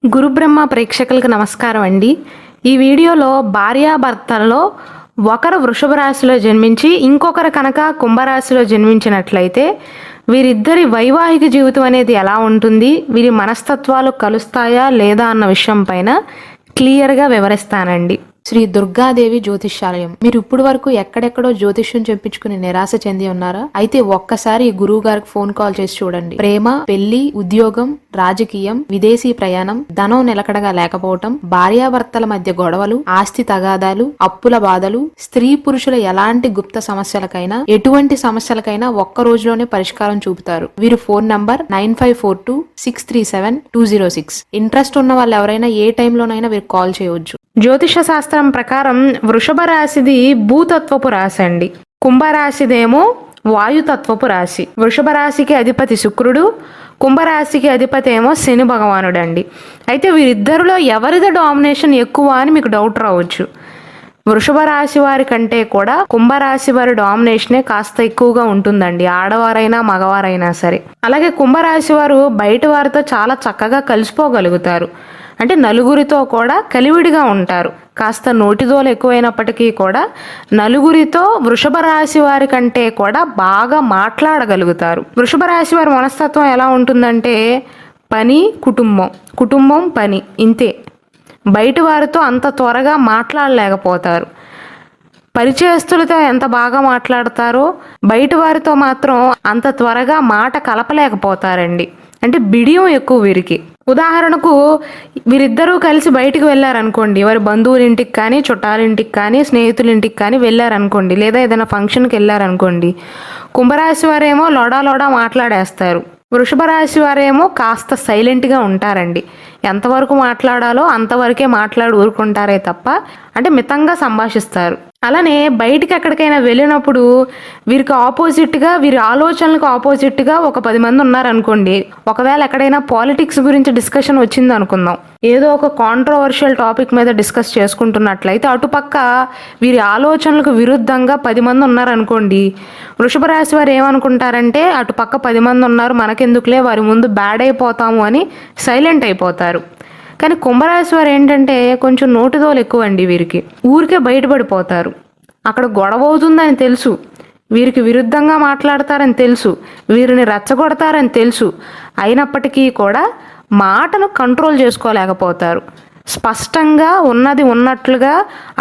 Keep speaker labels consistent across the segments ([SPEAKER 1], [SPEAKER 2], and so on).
[SPEAKER 1] గురుబ్రహ్మ ప్రేక్షకులకు నమస్కారం అండి. ఈ వీడియోలో భార్యాభర్తలలో ఒకరు వృషభ రాశిలో జన్మించి ఇంకొకరు కనుక కుంభరాశిలో జన్మించినట్లయితే వీరిద్దరి వైవాహిక జీవితం అనేది ఎలా ఉంటుంది, వీరి మనస్తత్వాలు కలుస్తాయా లేదా అన్న విషయం పైన క్లియర్గా వివరిస్తానండి. శ్రీ దుర్గాదేవి జ్యోతిష్యాలయం. మీరు ఇప్పుడు వరకు ఎక్కడెక్కడో జ్యోతిష్యం చెప్పించుకుని నిరాశ చెంది ఉన్నారా? అయితే ఒక్కసారి గురువు గారికి ఫోన్ కాల్ చేసి చూడండి. ప్రేమ, పెళ్లి, ఉద్యోగం, రాజకీయం, విదేశీ ప్రయాణం, ధనం నిలకడగా లేకపోవటం, భార్యాభర్తల మధ్య గొడవలు, ఆస్తి తగాదాలు, అప్పుల బాధలు, స్త్రీ పురుషుల ఎలాంటి గుప్త సమస్యలకైనా, ఎటువంటి సమస్యలకైనా ఒక్క రోజులోనే పరిష్కారం చూపుతారు. వీరు ఫోన్ నంబర్ 9542637206. ఇంట్రెస్ట్ ఉన్న వాళ్ళు ఎవరైనా ఏ టైంలోనైనా వీరికి కాల్ చేయవచ్చు. జ్యోతిష శాస్త్రం ప్రకారం వృషభ రాశిది భూతత్వపు రాశి అండి. కుంభరాశిదేమో వాయుతత్వపు రాశి. వృషభ రాశికి అధిపతి శుక్రుడు, కుంభరాశికి అధిపతి ఏమో శని భగవానుడు అండి. అయితే వీరిద్దరిలో ఎవరిది డామినేషన్ ఎక్కువ అని మీకు డౌట్ రావచ్చు. వృషభ రాశి వారి కంటే కూడా కుంభరాశి వారి డామినేషనే కాస్త ఎక్కువగా ఉంటుందండి, ఆడవారైనా మగవారైనా సరే. అలాగే కుంభరాశి వారు బయట వారితో చాలా చక్కగా కలిసిపోగలుగుతారు. అంటే నలుగురితో కూడా కలివిడిగా ఉంటారు. కాస్త నోటిదోలు ఎక్కువైనప్పటికీ కూడా నలుగురితో వృషభ రాశి వారి కంటే కూడా బాగా మాట్లాడగలుగుతారు. వృషభ రాశి వారి మనస్తత్వం ఎలా ఉంటుందంటే పని, కుటుంబం, కుటుంబం, పని, ఇంతే. బయట వారితో అంత త్వరగా మాట్లాడలేకపోతారు. పరిచయస్తులతో ఎంత బాగా మాట్లాడతారో బయట వారితో మాత్రం అంత త్వరగా మాట కలపలేకపోతారండి. అంటే బిడియం ఎక్కువ వీరికి. ఉదాహరణకు వీరిద్దరూ కలిసి బయటికి వెళ్ళారనుకోండి, వారి బంధువుల ఇంటికి కానీ, చుట్టాలింటికి కానీ, స్నేహితుల ఇంటికి కానీ వెళ్ళారనుకోండి, లేదా ఏదైనా ఫంక్షన్కి వెళ్ళారనుకోండి, కుంభరాశి వారేమో లోడా మాట్లాడేస్తారు. వృషభ రాశి వారేమో కాస్త సైలెంట్గా ఉంటారండి. ఎంతవరకు మాట్లాడాలో అంతవరకే మాట్లాడి ఊరుకుంటారే తప్ప అంటే మితంగా సంభాషిస్తారు. అలానే బయటికి ఎక్కడికైనా వెళ్ళినప్పుడు వీరికి ఆపోజిట్గా, వీరి ఆలోచనలకు ఆపోజిట్గా ఒక 10 మంది ఉన్నారనుకోండి, ఒకవేళ ఎక్కడైనా పాలిటిక్స్ గురించి డిస్కషన్ వచ్చింది అనుకుందాం, ఏదో ఒక కాంట్రవర్షియల్ టాపిక్ మీద డిస్కస్ చేసుకుంటున్నట్లయితే అటుపక్క వీరి ఆలోచనలకు విరుద్ధంగా 10 మంది ఉన్నారనుకోండి, వృషభ రాశి వారు ఏమనుకుంటారంటే అటుపక్క 10 మంది ఉన్నారు, మనకెందుకులే, వారి ముందు బ్యాడ్ అయిపోతాము అని సైలెంట్ అయిపోతారు. కానీ కుంభరాశి వారు ఏంటంటే కొంచెం నోటిదోలు ఎక్కువ అండి. వీరికి ఊరికే బయటపడిపోతారు. అక్కడ గొడవ అవుతుందని తెలుసు, వీరికి విరుద్ధంగా మాట్లాడతారని తెలుసు, వీరిని రెచ్చగొడతారని తెలుసు, అయినప్పటికీ కూడా మాటను కంట్రోల్ చేసుకోలేకపోతారు. స్పష్టంగా ఉన్నది ఉన్నట్లుగా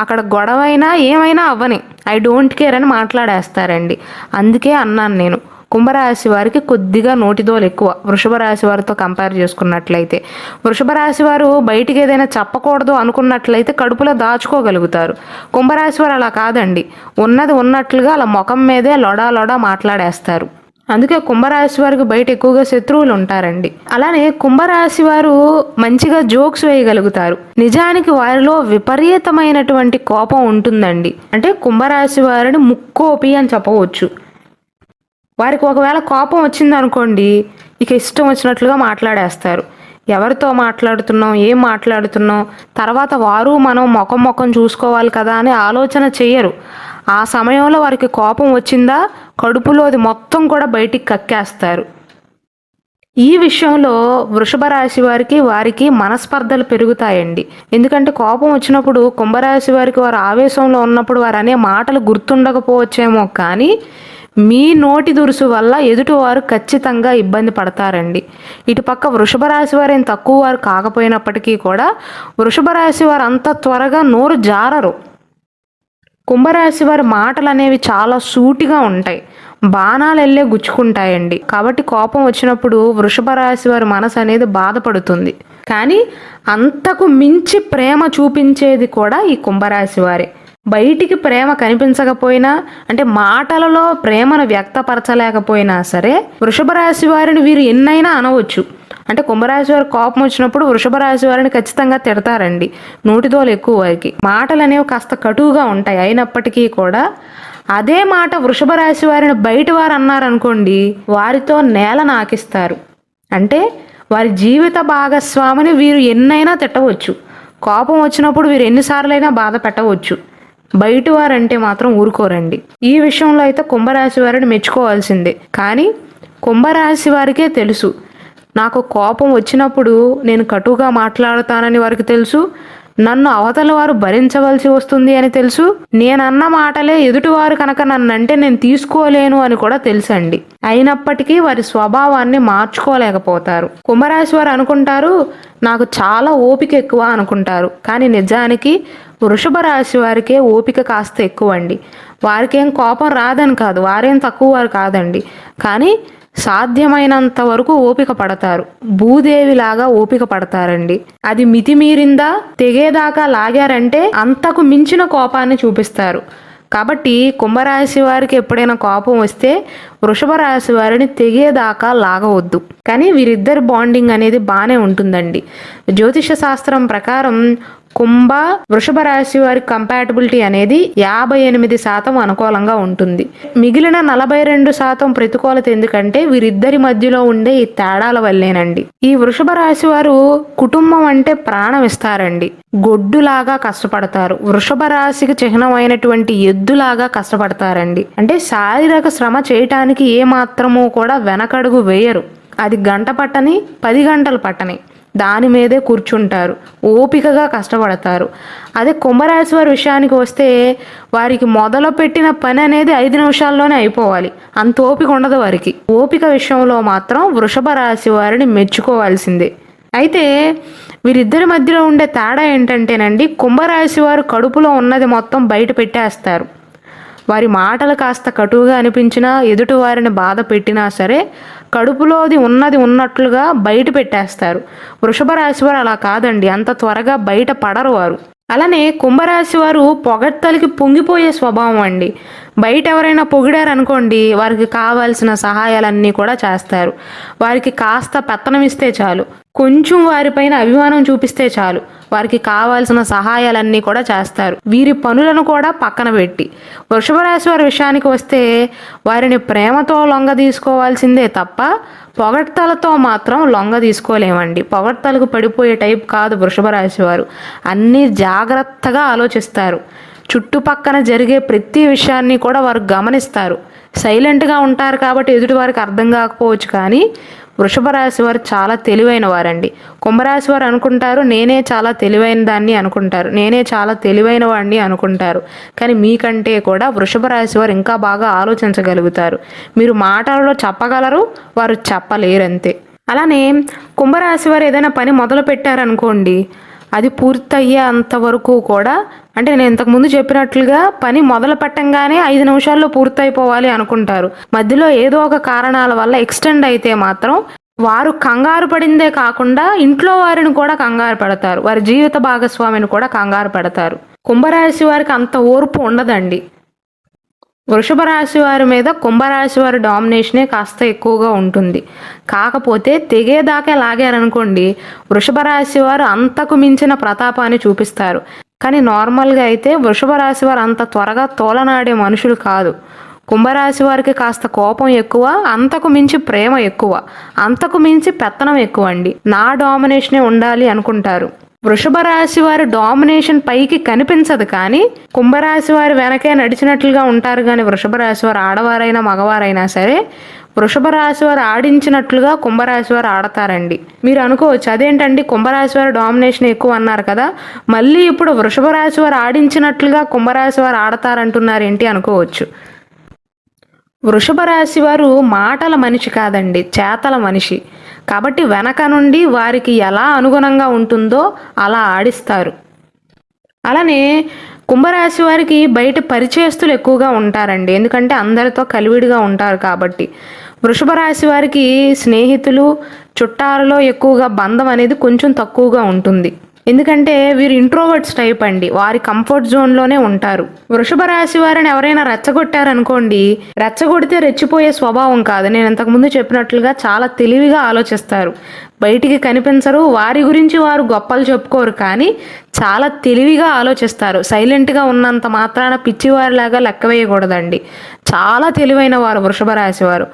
[SPEAKER 1] అక్కడ గొడవైనా ఏమైనా అవ్వని ఐ డోంట్ కేర్ అని మాట్లాడేస్తారండి. అందుకే అన్నాను నేను, కుంభరాశి వారికి కొద్దిగా నోటిదోలు ఎక్కువ వృషభ రాశి వారితో కంపేర్ చేసుకున్నట్లయితే. వృషభ రాశి వారు బయటికి ఏదైనా చెప్పకూడదు అనుకున్నట్లయితే కడుపులో దాచుకోగలుగుతారు. కుంభరాశి వారు అలా కాదండి, ఉన్నది ఉన్నట్లుగా అలా ముఖం మీదే లొడా మాట్లాడేస్తారు. అందుకే కుంభరాశి వారికి బయట ఎక్కువగా శత్రువులు ఉంటారండి. అలానే కుంభరాశి వారు మంచిగా జోక్స్ వేయగలుగుతారు. నిజానికి వారిలో విపరీతమైనటువంటి కోపం ఉంటుందండి. అంటే కుంభరాశి వారిని ముక్కోపి అని చెప్పవచ్చు. వారికి ఒకవేళ కోపం వచ్చిందనుకోండి, ఇక ఇష్టం వచ్చినట్లుగా మాట్లాడేస్తారు. ఎవరితో మాట్లాడుతున్నాం, ఏం మాట్లాడుతున్నాం, తర్వాత వారు మనం ముఖం చూసుకోవాలి కదా అని ఆలోచన చేయరు. ఆ సమయంలో వారికి కోపం వచ్చిందా కడుపులోది మొత్తం కూడా బయటికి కక్కేస్తారు. ఈ విషయంలో వృషభ రాశి వారికి మనస్పర్ధలు పెరుగుతాయండి. ఎందుకంటే కోపం వచ్చినప్పుడు కుంభరాశి వారికి వారు ఆవేశంలో ఉన్నప్పుడు వారు అనే మాటలు గుర్తుండకపోవచ్చేమో, కానీ మీ నోటి దురుసు వల్ల ఎదుటివారు ఖచ్చితంగా ఇబ్బంది పడతారండి. ఇటుపక్క వృషభ రాశి వారు ఏం తక్కువ వారు కాకపోయినప్పటికీ కూడా వృషభ రాశి వారు అంత త్వరగా నోరు జారరు. కుంభరాశి వారి మాటలు అనేవి చాలా సూటిగా ఉంటాయి, బాణాలు వెళ్ళే గుచ్చుకుంటాయండి. కాబట్టి కోపం వచ్చినప్పుడు వృషభ రాశి వారి మనసు అనేది బాధపడుతుంది. కానీ అంతకు మించి ప్రేమ చూపించేది కూడా ఈ కుంభరాశి వారే. బయటికి ప్రేమ కనిపించకపోయినా, అంటే మాటలలో ప్రేమను వ్యక్తపరచలేకపోయినా సరే వృషభ రాశి వారిని వీరు ఎన్నైనా అనవచ్చు. అంటే కుంభరాశి వారి కోపం వచ్చినప్పుడు వృషభ రాశి వారిని ఖచ్చితంగా తిడతారండి. నోటిదోలు ఎక్కువ వారికి, మాటలు అనేవి కాస్త కటువుగా ఉంటాయి. అయినప్పటికీ కూడా అదే మాట వృషభ రాశి వారిని బయట వారు అన్నారనుకోండి, వారితో నేల నాకిస్తారు. అంటే వారి జీవిత భాగస్వామిని వీరు ఎన్నైనా తిట్టవచ్చు. కోపం వచ్చినప్పుడు వీరు ఎన్నిసార్లైనా బాధ పెట్టవచ్చు. బయట వారంటే మాత్రం ఊరుకోరండి. ఈ విషయంలో అయితే కుంభరాశి వారిని మెచ్చుకోవాల్సిందే. కానీ కుంభరాశి వారికే తెలుసు నాకు కోపం వచ్చినప్పుడు నేను కటుగా మాట్లాడతానని వారికి తెలుసు. నన్ను అవతల వారు భరించవలసి వస్తుంది అని తెలుసు. నేనన్న మాటలే ఎదుటివారు కనుక నన్నంటే నేను తీసుకోలేను అని కూడా తెలుసండి. అయినప్పటికీ వారి స్వభావాన్ని మార్చుకోలేకపోతారు. కుంభరాశి వారు అనుకుంటారు నాకు చాలా ఓపిక ఎక్కువ అనుకుంటారు. కానీ నిజానికి వృషభ రాశి వారికే ఓపిక కాస్త ఎక్కువ అండి. వారికేం కోపం రాదని కాదు, వారేం తక్కువ వారు కాదండి. కానీ సాధ్యమైనంత వరకు ఓపిక పడతారు. భూదేవిలాగా ఓపిక పడతారండి. అది మితిమీరిందా తెగేదాకా లాగారంటే అంతకు మించిన కోపాన్ని చూపిస్తారు. కాబట్టి కుంభరాశి వారికి ఎప్పుడైనా కోపం వస్తే వృషభ రాశి వారిని తెగేదాకా లాగవద్దు. కానీ వీరిద్దరి బాండింగ్ అనేది బాగానే ఉంటుందండి. జ్యోతిష శాస్త్రం ప్రకారం కుంభ వృషభ రాశి వారి కంపాటబిలిటీ అనేది 58% అనుకూలంగా ఉంటుంది. మిగిలిన 42% ప్రతికూలత ఎందుకంటే వీరిద్దరి మధ్యలో ఉండే ఈ తేడాల వల్లేనండి. ఈ వృషభ రాశి వారు కుటుంబం అంటే ప్రాణం ఇస్తారండి. గొడ్డులాగా కష్టపడతారు. వృషభ రాశికి చిహ్నమైనటువంటి ఎద్దులాగా కష్టపడతారండి. అంటే శారీరక శ్రమ చేయటానికి ఏ మాత్రమూ కూడా వెనకడుగు వేయరు. అది గంట పట్టని 10 గంటలు పట్టని దాని మీదే కూర్చుంటారు. ఓపికగా కష్టపడతారు. అదే కుంభరాశి వారి విషయానికి వస్తే వారికి మొదలు పెట్టిన పని అనేది 5 నిమిషాల్లోనే అయిపోవాలి. అంత ఓపిక ఉండదు వారికి. ఓపిక విషయంలో మాత్రం వృషభ రాశి వారిని మెచ్చుకోవాల్సిందే. అయితే వీరిద్దరి మధ్యలో ఉండే తేడా ఏంటంటేనండి, కుంభరాశి వారు కడుపులో ఉన్నది మొత్తం బయట పెట్టేస్తారు. వారి మాటలు కాస్త కటువుగా అనిపించినా ఎదుటి వారిని బాధ పెట్టినా సరే కడుపులోది ఉన్నది ఉన్నట్లుగా బయట పెట్టేస్తారు. వృషభ రాశి వారు అలా కాదండి, అంత త్వరగా బయట పడరు వారు. అలానే కుంభరాశి వారు పొగడ్తలకి పొంగిపోయే స్వభావం అండి. బయట ఎవరైనా పొగిడారనుకోండి, వారికి కావాల్సిన సహాయాలన్నీ కూడా చేస్తారు. వారికి కాస్త పెత్తనం ఇస్తే చాలు, కొంచెం వారిపైన అభిమానం చూపిస్తే చాలు, వారికి కావాల్సిన సహాయాలన్నీ కూడా చేస్తారు. వీరి పనులను కూడా పక్కన పెట్టి. వృషభ రాశి వారి విషయానికి వస్తే వారిని ప్రేమతో లొంగ తీసుకోవాల్సిందే తప్ప పొగడ్తలతో మాత్రం లొంగ తీసుకోలేమండి. పొగడ్తలకు పడిపోయే టైప్ కాదు వృషభ రాశి వారు. అన్నీ జాగ్రత్తగా ఆలోచిస్తారు. చుట్టుపక్కన జరిగే ప్రతి విషయాన్ని కూడా వారు గమనిస్తారు. సైలెంట్గా ఉంటారు కాబట్టి ఎదుటి వారికి అర్థం కాకపోవచ్చు, కానీ వృషభ రాశి వారు చాలా తెలివైన వారండి. కుంభరాశి వారు అనుకుంటారు నేనే చాలా తెలివైన దాన్ని అనుకుంటారు, నేనే చాలా తెలివైన వాడిని అనుకుంటారు. కానీ మీకంటే కూడా వృషభ రాశి వారు ఇంకా బాగా ఆలోచించగలుగుతారు. మీరు మాటలలో చెప్పగలరు, వారు చెప్పలేరంతే. అలానే కుంభరాశి వారు ఏదైనా పని మొదలు పెట్టారనుకోండి, అది పూర్తయ్యే అంతవరకు కూడా, అంటే నేను ఇంతకుముందు చెప్పినట్లుగా పని మొదలు పెట్టంగానే 5 నిమిషాల్లో పూర్తయిపోవాలి అనుకుంటారు. మధ్యలో ఏదో ఒక కారణాల వల్ల ఎక్స్టెండ్ అయితే మాత్రం వారు కంగారు పడిందే కాకుండా ఇంట్లో వారిని కూడా కంగారు పెడతారు. వారి జీవిత భాగస్వామిని కూడా కంగారు పెడతారు. కుంభరాశి వారికి అంత ఓర్పు ఉండదండి. వృషభ రాశి వారి మీద కుంభరాశి వారి డామినేషనే కాస్త ఎక్కువగా ఉంటుంది. కాకపోతే తెగేదాకా లాగారనుకోండి, వృషభ రాశి వారు అంతకు మించిన ప్రతాపాన్ని చూపిస్తారు. కానీ నార్మల్గా అయితే వృషభ రాశి వారు అంత త్వరగా తోలనాడే మనుషులు కాదు. కుంభరాశి వారికి కాస్త కోపం ఎక్కువ, అంతకు మించి ప్రేమ ఎక్కువ, అంతకు మించి పెత్తనం ఎక్కువ అండి. నా డామినేషనే ఉండాలి అనుకుంటారు. వృషభ రాశి వారి డామినేషన్ పైకి కనిపించదు, కానీ కుంభరాశి వారి వెనకే నడిచినట్లుగా ఉంటారు. కానీ వృషభ రాశి వారు ఆడవారైనా మగవారైనా సరే వృషభ రాశి వారు ఆడించినట్లుగా కుంభరాశి వారు ఆడతారండి. మీరు అనుకోవచ్చు అదేంటండి కుంభరాశి వారు డామినేషన్ ఎక్కువ అన్నారు కదా, మళ్ళీ ఇప్పుడు వృషభ రాశి వారు ఆడించినట్లుగా కుంభరాశి వారు ఆడతారంటున్నారు ఏంటి అనుకోవచ్చు. వృషభ రాశి వారు మాటల మనిషి కాదండి, చేతల మనిషి. కాబట్టి వెనక నుండి వారికి ఎలా అనుగుణంగా ఉంటుందో అలా ఆడిస్తారు. అలానే కుంభరాశి వారికి బయట పరిచయస్తులు ఎక్కువగా ఉంటారండి, ఎందుకంటే అందరితో కలివిడిగా ఉంటారు కాబట్టి. వృషభ రాశి వారికి స్నేహితులు చుట్టాలలో ఎక్కువగా బంధం అనేది కొంచెం తక్కువగా ఉంటుంది. ఎందుకంటే వీరు ఇంట్రోవర్ట్స్ టైప్ అండి, వారి కంఫర్ట్ జోన్లోనే ఉంటారు. వృషభ రాశి వారిని ఎవరైనా రెచ్చగొట్టారనుకోండి, రెచ్చగొడితే రెచ్చిపోయే స్వభావం కాదు. నేను ఇంతకుముందు చెప్పినట్లుగా చాలా తెలివిగా ఆలోచిస్తారు. బయటికి కనిపించరు, వారి గురించి వారు గొప్పలు చెప్పుకోరు, కానీ చాలా తెలివిగా ఆలోచిస్తారు. సైలెంట్గా ఉన్నంత మాత్రాన పిచ్చివారిలాగా లెక్క వేయకూడదండి. చాలా తెలివైన వారు వృషభ రాశి వారు.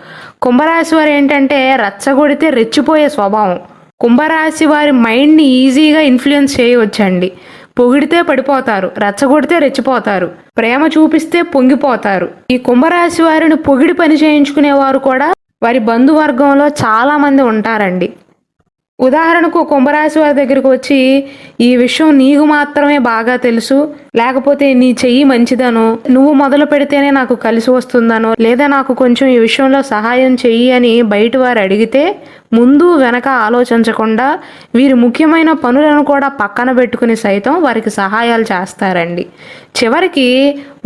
[SPEAKER 1] కుంభరాశి వారు ఏంటంటే రెచ్చగొడితే రెచ్చిపోయే స్వభావం. కుంభరాశి వారి మైండ్ని ఈజీగా ఇన్ఫ్లుయెన్స్ చేయవచ్చండి. పొగిడితే పడిపోతారు, రెచ్చగొడితే రెచ్చిపోతారు, ప్రేమ చూపిస్తే పొంగిపోతారు. ఈ కుంభరాశి వారిని పొగిడి పని చేయించుకునేవారు కూడా వారి బంధువర్గంలో చాలా మంది ఉంటారండి. ఉదాహరణకు కుంభరాశి వారి దగ్గరికి వచ్చి ఈ విషయం నీకు మాత్రమే బాగా తెలుసు, లేకపోతే నీ చెయ్యి మంచిదనో, నువ్వు మొదలు పెడితేనే నాకు కలిసి వస్తుందనో, లేదా నాకు కొంచెం ఈ విషయంలో సహాయం చెయ్యి అని బయట వారు అడిగితే ముందు వెనక ఆలోచించకుండా వీరి ముఖ్యమైన పనులను కూడా పక్కన పెట్టుకుని సైతం వారికి సహాయాలు చేస్తారండి. చివరికి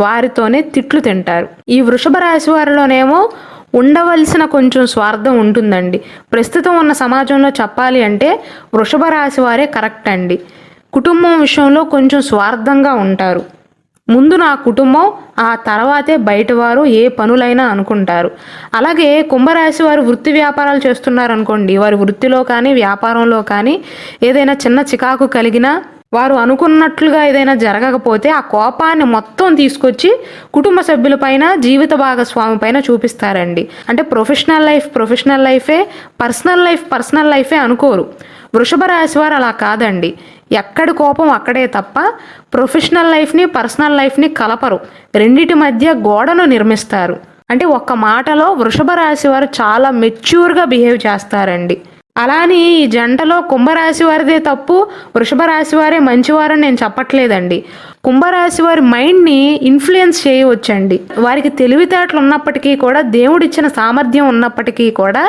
[SPEAKER 1] వారితోనే తిట్లు తింటారు. ఈ వృషభ రాశి వారిలోనేమో ఉండవలసిన కొంచెం స్వార్థం ఉంటుందండి. ప్రస్తుతం ఉన్న సమాజంలో చెప్పాలి అంటే వృషభ రాశి వారే కరెక్ట్ అండి. కుటుంబం విషయంలో కొంచెం స్వార్థంగా ఉంటారు. ముందు నా కుటుంబం, ఆ తర్వాతే బయటవారు ఏ పనులైనా అనుకుంటారు. అలాగే కుంభరాశి వారు వృత్తి వ్యాపారాలు చేస్తున్నారనుకోండి, వారి వృత్తిలో కానీ వ్యాపారంలో కానీ ఏదైనా చిన్న చికాకు కలిగినా, వారు అనుకున్నట్లుగా ఏదైనా జరగకపోతే ఆ కోపాన్ని మొత్తం తీసుకొచ్చి కుటుంబ సభ్యులపైన, జీవిత భాగస్వామి పైన చూపిస్తారండి. అంటే ప్రొఫెషనల్ లైఫే, పర్సనల్ లైఫే అనుకోరు. వృషభ రాశి వారు అలా కాదండి. ఎక్కడి కోపం అక్కడే తప్ప ప్రొఫెషనల్ లైఫ్ని, పర్సనల్ లైఫ్ని కలపరు. రెండిటి మధ్య గోడను నిర్మిస్తారు. అంటే ఒక్క మాటలో వృషభ రాశి వారు చాలా మెచ్యూర్గా బిహేవ్ చేస్తారండి. అలాని ఈ జంటలో కుంభరాశి వారిదే తప్పు, వృషభ రాశి వారే మంచివారని నేను చెప్పట్లేదండి. కుంభరాశి వారి మైండ్ని ఇన్ఫ్లుయెన్స్ చేయవచ్చండి. వారికి తెలివితేటలు ఉన్నప్పటికీ కూడా, దేవుడిచ్చిన సామర్థ్యం ఉన్నప్పటికీ కూడా,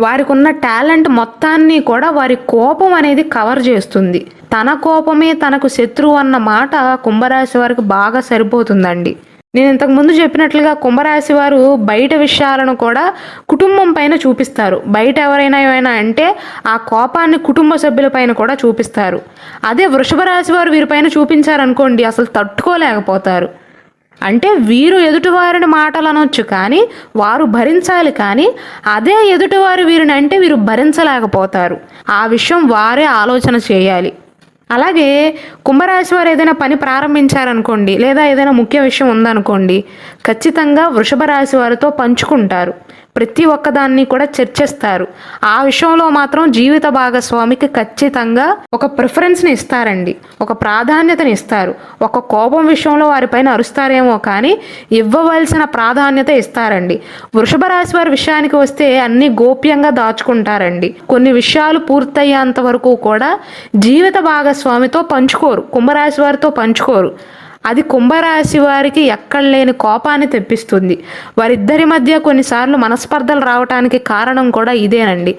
[SPEAKER 1] వారికి ఉన్న టాలెంట్ మొత్తాన్ని కూడా వారి కోపం అనేది కవర్ చేస్తుంది. తన కోపమే తనకు శత్రువు అన్న మాట కుంభరాశి వారికి బాగా సరిపోతుందండి. నేను ఇంతకుముందు చెప్పినట్లుగా కుంభరాశి వారు బయట విషయాలను కూడా కుటుంబం పైన చూపిస్తారు. బయట ఎవరైనా ఏమైనా అంటే ఆ కోపాన్ని కుటుంబ సభ్యుల పైన కూడా చూపిస్తారు. అదే వృషభ రాశి వారు వీరిపైన చూపించారనుకోండి, అసలు తట్టుకోలేకపోతారు. అంటే వీరు ఎదుటివారిని మాటలు అనొచ్చు కానీ వారు భరించాలి, కానీ అదే ఎదుటివారు వీరిని అంటే వీరు భరించలేకపోతారు. ఆ విషయం వారే ఆలోచన చేయాలి. అలాగే కుంభరాశి వారు ఏదైనా పని ప్రారంభించారనుకోండి, లేదా ఏదైనా ముఖ్య విషయం ఉందనుకోండి, ఖచ్చితంగా వృషభ రాశి వారితో పంచుకుంటారు. ప్రతి ఒక్కదాన్ని కూడా చర్చిస్తారు. ఆ విషయంలో మాత్రం జీవిత భాగస్వామికి ఖచ్చితంగా ఒక ప్రిఫరెన్స్ని ఇస్తారండి, ఒక ప్రాధాన్యతని ఇస్తారు. ఒక కోపం విషయంలో వారిపైన అరుస్తారేమో కానీ ఇవ్వవలసిన ప్రాధాన్యత ఇస్తారండి. వృషభ రాశి వారి విషయానికి వస్తే అన్ని గోప్యంగా దాచుకుంటారండి. కొన్ని విషయాలు పూర్తయ్యేంత వరకు కూడా జీవిత భాగస్వామితో పంచుకోరు, కుంభరాశి వారితో పంచుకోరు. అది కుంభరాశి వారికి ఎక్కడ లేని కోపాన్ని తెప్పిస్తుంది. వారిద్దరి మధ్య కొన్నిసార్లు మనస్పర్ధలు రావడానికి కారణం కూడా ఇదేనండి.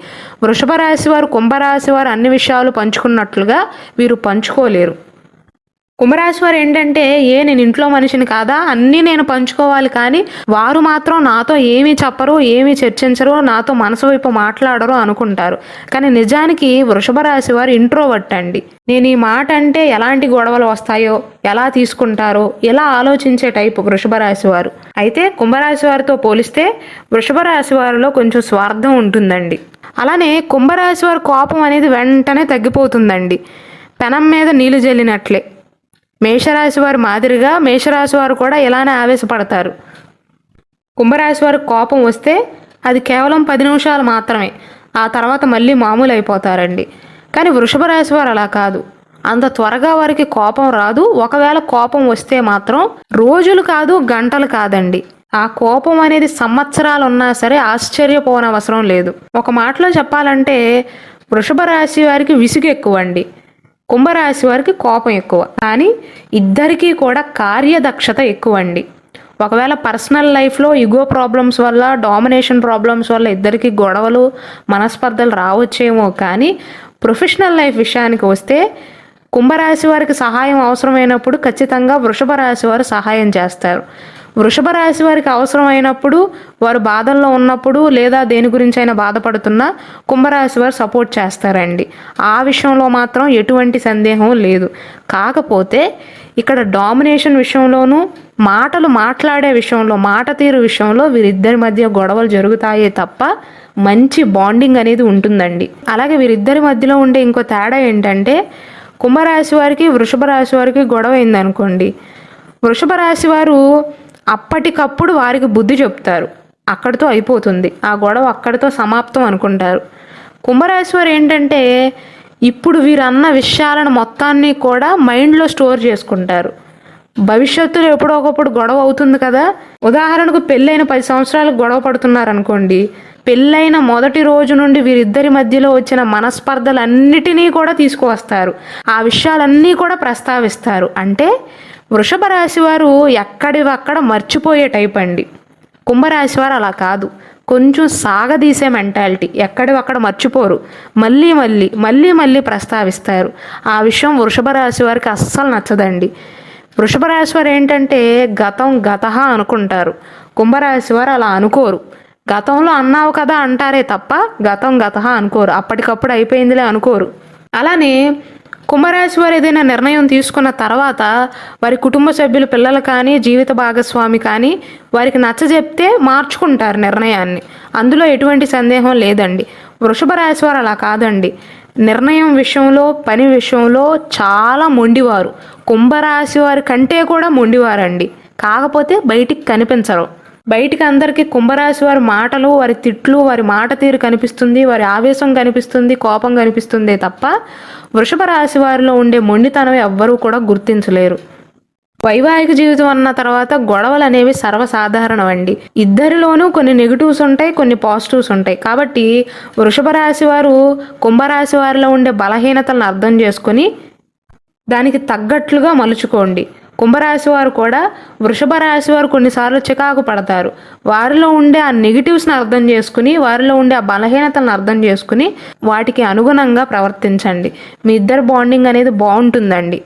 [SPEAKER 1] వృషభ రాశి వారు కుంభరాశి వారు అన్ని విషయాలు పంచుకున్నట్లుగా వీరు పంచుకోలేరు. కుంభరాశి వారు ఏంటంటే, నేను ఇంట్లో మనిషిని కాదా, అన్నీ నేను పంచుకోవాలి, కానీ వారు మాత్రం నాతో ఏమీ చెప్పరు, ఏమీ చర్చించరు, నాతో మనసు వైపు మాట్లాడరు అనుకుంటారు. కానీ నిజానికి వృషభ రాశి వారు ఇంట్రోవర్ట్ అండి. నేను ఈ మాట అంటే ఎలాంటి గొడవలు వస్తాయో, ఎలా తీసుకుంటారో ఇలా ఆలోచించే టైపు వృషభ రాశి వారు. అయితే కుంభరాశి వారితో పోలిస్తే వృషభ రాశి వారిలో కొంచెం స్వార్థం ఉంటుందండి. అలానే కుంభరాశి వారి కోపం అనేది వెంటనే తగ్గిపోతుందండి, పెనం మీద నీళ్లు జల్లినట్లే. మేషరాశి వారి మాదిరిగా మేషరాశి వారు కూడా ఇలానే ఆవేశపడతారు. కుంభరాశి వారికి కోపం వస్తే అది కేవలం 10 నిమిషాలు మాత్రమే, ఆ తర్వాత మళ్ళీ మామూలు అయిపోతారండి. కానీ వృషభ రాశి వారు అలా కాదు, అంత త్వరగా వారికి కోపం రాదు. ఒకవేళ కోపం వస్తే మాత్రం రోజులు కాదు, గంటలు కాదండి. ఆ కోపం అనేది సంవత్సరాలు ఉన్నా సరే ఆశ్చర్యపోనవసరం లేదు. ఒక మాటలో చెప్పాలంటే వృషభ రాశి వారికి విసుగు ఎక్కువ అండి, కుంభరాశి వారికి కోపం ఎక్కువ. కానీ ఇద్దరికీ కూడా కార్యదక్షత ఎక్కువ అండి. ఒకవేళ పర్సనల్ లైఫ్లో ఇగో ప్రాబ్లమ్స్ వల్ల, డామినేషన్ ప్రాబ్లమ్స్ వల్ల ఇద్దరికి గొడవలు, మనస్పర్ధలు రావచ్చేమో, కానీ ప్రొఫెషనల్ లైఫ్ విషయానికి వస్తే కుంభరాశి వారికి సహాయం అవసరమైనప్పుడు ఖచ్చితంగా వృషభ రాశి వారు సహాయం చేస్తారు. వృషభ రాశి వారికి అవసరమైనప్పుడు, వారు బాధల్లో ఉన్నప్పుడు, లేదా దేని గురించి అయినా బాధపడుతున్నా కుంభరాశి వారు సపోర్ట్ చేస్తారండి. ఆ విషయంలో మాత్రం ఎటువంటి సందేహం లేదు. కాకపోతే ఇక్కడ డామినేషన్ విషయంలోనూ, మాటలు మాట్లాడే విషయంలో, మాట తీరు విషయంలో వీరిద్దరి మధ్య గొడవలు జరుగుతాయే తప్ప మంచి బాండింగ్ అనేది ఉంటుందండి. అలాగే వీరిద్దరి మధ్యలో ఉండే ఇంకో తేడా ఏంటంటే, కుంభరాశి వారికి వృషభ రాశి వారికి గొడవ అయిందనుకోండి, వృషభ రాశి వారు అప్పటికప్పుడు వారికి బుద్ధి చెప్తారు, అక్కడితో అయిపోతుంది, ఆ గొడవ అక్కడితో సమాప్తం అనుకుంటారు. కుంభరాశి వారు ఏంటంటే ఇప్పుడు వీరన్న విషయాలను మొత్తాన్ని కూడా మైండ్లో స్టోర్ చేసుకుంటారు. భవిష్యత్తులో ఎప్పుడో ఒకప్పుడు గొడవ అవుతుంది కదా. ఉదాహరణకు పెళ్ళైన 10 సంవత్సరాలకు గొడవ పడుతున్నారనుకోండి, పెళ్ళైన మొదటి రోజు నుండి వీరిద్దరి మధ్యలో వచ్చిన మనస్పర్ధలన్నిటినీ కూడా తీసుకువస్తారు. ఆ విషయాలన్నీ కూడా ప్రస్తావిస్తారు. అంటే వృషభ రాశి వారు ఎక్కడివక్కడ మర్చిపోయే టైప్ అండి. కుంభరాశి వారు అలా కాదు, కొంచెం సాగదీసే మెంటాలిటీ. ఎక్కడివక్కడ మర్చిపోరు, మళ్ళీ మళ్ళీ మళ్ళీ మళ్ళీ ప్రస్తావిస్తారు. ఆ విషయం వృషభ రాశి వారికి అస్సలు నచ్చదండి. వృషభ రాశి వారు ఏంటంటే గతం గతహ అనుకుంటారు. కుంభరాశి వారు అలా అనుకోరు. గతంలో అన్నావు కదా అంటారే తప్ప గతం గతహ అనుకోరు, అప్పటికప్పుడు అయిపోయిందిలే అనుకోరు. అలానే కుంభరాశి వారు ఏదైనా నిర్ణయం తీసుకున్న తర్వాత వారి కుటుంబ సభ్యులు, పిల్లలు కానీ, జీవిత భాగస్వామి కానీ వారికి నచ్చజెప్తే మార్చుకుంటారు నిర్ణయాన్ని. అందులో ఎటువంటి సందేహం లేదండి. వృషభ రాశి వారు అలా కాదండి. నిర్ణయం విషయంలో, పని విషయంలో చాలా మొండివారు. కుంభరాశి వారి కంటే కూడా మొండివారండి. కాకపోతే బయటికి కనిపించరు. బయటికి అందరికీ కుంభరాశి వారి మాటలు, వారి తిట్లు, వారి మాట తీరు కనిపిస్తుంది, వారి ఆవేశం కనిపిస్తుంది, కోపం కనిపిస్తుందే తప్ప వృషభ రాశి వారిలో ఉండే మొండితనం ఎవ్వరూ కూడా గుర్తించలేరు. వైవాహిక జీవితం అన్న తర్వాత గొడవలు అనేవి సర్వసాధారణం అండి. ఇద్దరిలోనూ కొన్ని నెగిటివ్స్ ఉంటాయి, కొన్ని పాజిటివ్స్ ఉంటాయి. కాబట్టి వృషభ రాశి వారు కుంభరాశి వారిలో ఉండే బలహీనతలను అర్థం చేసుకొని దానికి తగ్గట్లుగా మలుచుకోండి. కుంభరాశి వారు కూడా వృషభ రాశి వారు కొన్నిసార్లు చికాకు పడతారు. వారిలో ఉండే ఆ నెగిటివ్స్ని అర్థం చేసుకుని, వారిలో ఉండే ఆ బలహీనతలను అర్థం చేసుకుని వాటికి అనుగుణంగా ప్రవర్తించండి. మీ ఇద్దరు బాండింగ్ అనేది బాగుంటుందండి.